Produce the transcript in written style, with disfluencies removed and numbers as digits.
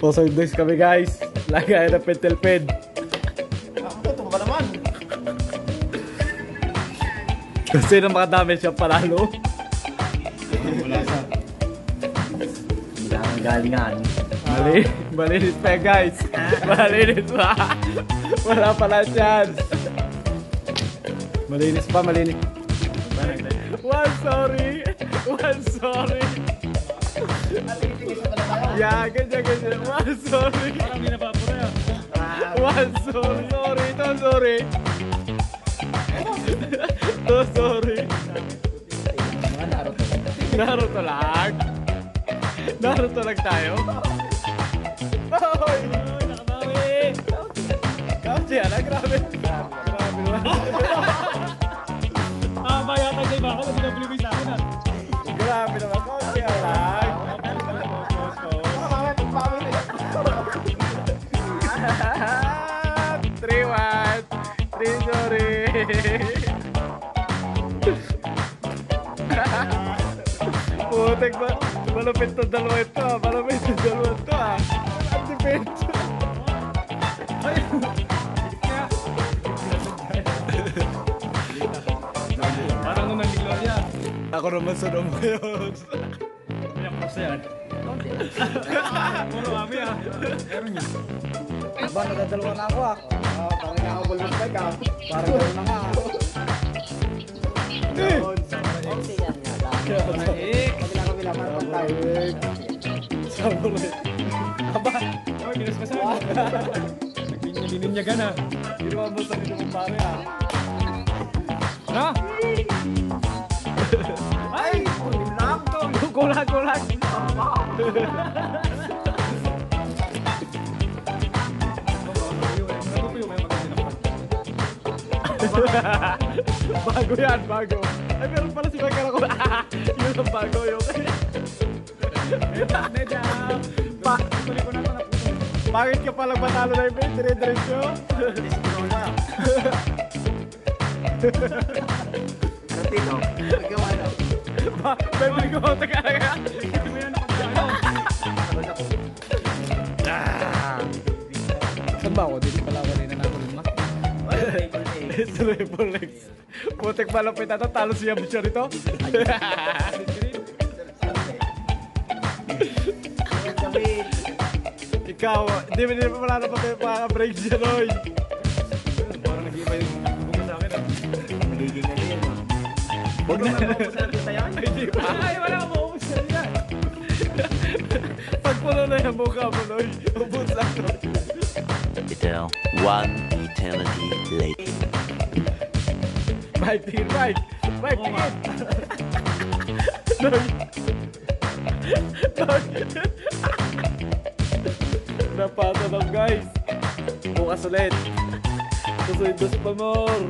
Pusong dois kami guys. Lagay na pentelped. Ako, ito ba naman? Kasi na makadami siya palalo. Wala sa. Wala kang galingan. Malinis pa yan, guys. Malinis pa. Wala pala chance. Malinis pa, malinis. One sorry. One sorry. Yeah, ganyan. One sorry. Parang hindi napapura yan. One sorry. Sorry. Ito sorry. Ito sorry. Mga Naruto. Naruto lang. Naruto lang tayo. Hoy! Nakabawi! Kasi ala, grabe. Grabe naman. Ba yata sa iba ako, hindi na bilibig sa akin ah. Grabe naman. Kasi ala. 3-1. 3 sorry. Putek ba? Malupit to dalawa ito ah. Malupit to dalawa ito ah. Ang depensa. Parang nung nagliglaw niya. Ako naman sa mo yun. May ako sa yan. Puro kami ah. Meron yun. Ba, nagdadalawa na ako ah. Parang nakakabal mo spike ah. Parang gano'n na nga. Okay yan nga lang. Kabila, parang tayo. Samurai. Aba! Oy, binas ka saan. Nagbininyagan ah. Ginawa mo sa nito kong pare ah. Ha? Ay! Kulag. Bago yan, bago. Ay, meron pala si Michael ako. Yun ang bago yun. Medya! Tuloy ko na ito na puto. Bakit ka palang matalo na yung dire-diretso? Tino, magawa na. Baby ko, taga. Hindi mo yan napagkano. Saan ba ako? Dito pala ako rin na nakulong ma. Triple X. Putek malapit ata, talo siya siya rito. Ikaw, hindi mo wala na pati pa-break siya, Roy. Parang nag-iba yung bunga sa akin ah. Magiging ano yan ah. Huwag na maubos natin tayo. Ay, wala ka maubos na yan. Pagpuno na yung mukha mo, Roy. Ubus na. Until one eternity later. Mike, tingin, Mike. Mike, tingin. Roy. Napasa lang, guys. Bukas ulit. Susunod pa more.